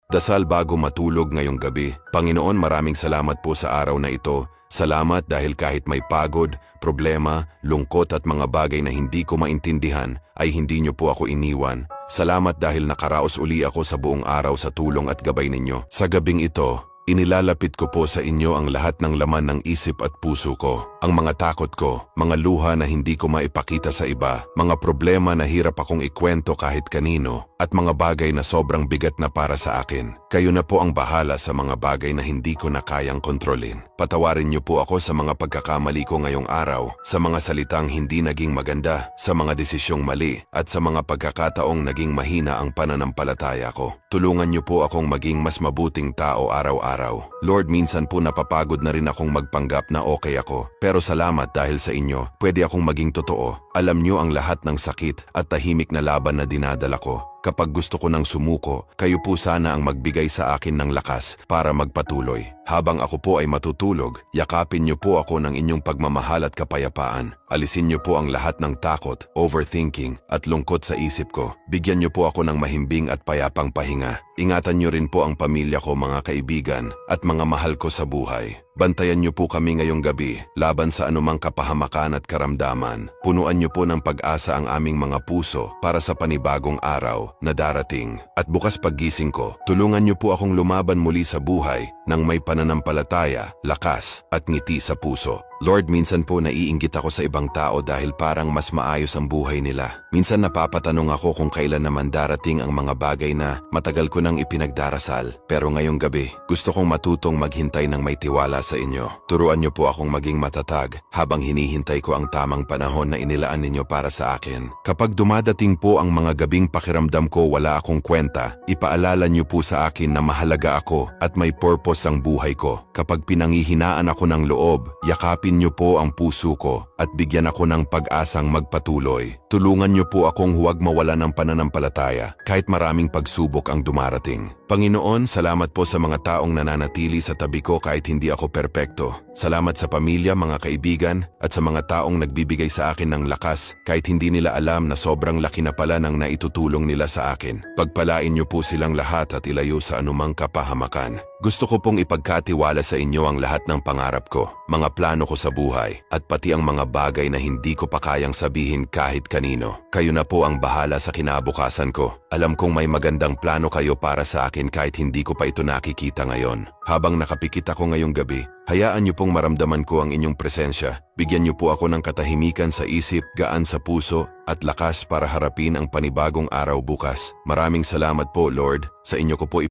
Dasal bago matulog ngayong gabi. Panginoon, maraming salamat po sa araw na ito. Salamat dahil kahit may pagod, problema, lungkot at mga bagay na hindi ko maintindihan, ay hindi niyo po ako iniwan. Salamat dahil nakaraos uli ako sa buong araw sa tulong at gabay ninyo. Sa gabing ito, inilalapit ko po sa inyo ang lahat ng laman ng isip at puso ko. Ang mga takot ko, mga luha na hindi ko maipakita sa iba, mga problema na hirap akong ikwento kahit kanino, at mga bagay na sobrang bigat na para sa akin. Kayo na po ang bahala sa mga bagay na hindi ko na kayang kontrolin. Patawarin niyo po ako sa mga pagkakamali ko ngayong araw, sa mga salitang hindi naging maganda, sa mga desisyong mali, at sa mga pagkakataong naging mahina ang pananampalataya ko. Tulungan niyo po akong maging mas mabuting tao araw-araw. Lord, minsan po napapagod na rin akong magpanggap na okay ako. Pero salamat dahil sa inyo, pwede akong maging totoo. Alam niyo ang lahat ng sakit at tahimik na laban na dinadala ko. Kapag gusto ko ng sumuko, kayo po sana ang magbigay sa akin ng lakas para magpatuloy. Habang ako po ay matutulog, yakapin niyo po ako ng inyong pagmamahal at kapayapaan. Alisin niyo po ang lahat ng takot, overthinking at lungkot sa isip ko. Bigyan niyo po ako ng mahimbing at payapang pahinga. Ingatan niyo rin po ang pamilya ko, mga kaibigan at mga mahal ko sa buhay. Bantayan niyo po kami ngayong gabi laban sa anumang kapahamakan at karamdaman. Punuan niyo po ng pag-asa ang aming mga puso para sa panibagong araw na darating. At bukas paggising ko, tulungan niyo po akong lumaban muli sa buhay ng may pananampalataya, lakas at ngiti sa puso. Lord, minsan po naiinggit ako sa ibang tao dahil parang mas maayos ang buhay nila. Minsan napapatanong ako kung kailan naman darating ang mga bagay na matagal ko nang ipinagdarasal. Pero ngayong gabi, gusto kong matutong maghintay ng may tiwala sa inyo. Turuan niyo po akong maging matatag habang hinihintay ko ang tamang panahon na inilaan ninyo para sa akin. Kapag dumadating po ang mga gabing pakiramdam ko wala akong kwenta, ipaalala niyo po sa akin na mahalaga ako at may purpose ang buhay ko. Kapag pinanghihinaan ako ng loob, yakapin niyo po ang puso ko at bigyan ako ng pag-asang magpatuloy. Tulungan niyo po akong huwag mawala ng pananampalataya kahit maraming pagsubok ang dumarating. Panginoon, salamat po sa mga taong nananatili sa tabi ko kahit hindi ako perpekto. Salamat sa pamilya, mga kaibigan at sa mga taong nagbibigay sa akin ng lakas kahit hindi nila alam na sobrang laki na pala ng naitutulong nila sa akin. Pagpalain niyo po silang lahat at ilayo sa anumang kapahamakan. Gusto ko pong ipagkatiwala sa inyo ang lahat ng pangarap ko, mga plano ko sa buhay, at pati ang mga bagay na hindi ko pa kayang sabihin kahit kanino. Kayo na po ang bahala sa kinabukasan ko. Alam kong may magandang plano kayo para sa akin kahit hindi ko pa ito nakikita ngayon. Habang nakapikit ako ngayong gabi, hayaan niyo pong maramdaman ko ang inyong presensya. Bigyan niyo po ako ng katahimikan sa isip, gaan sa puso, at lakas para harapin ang panibagong araw bukas. Maraming salamat po, Lord. Sa inyo ko po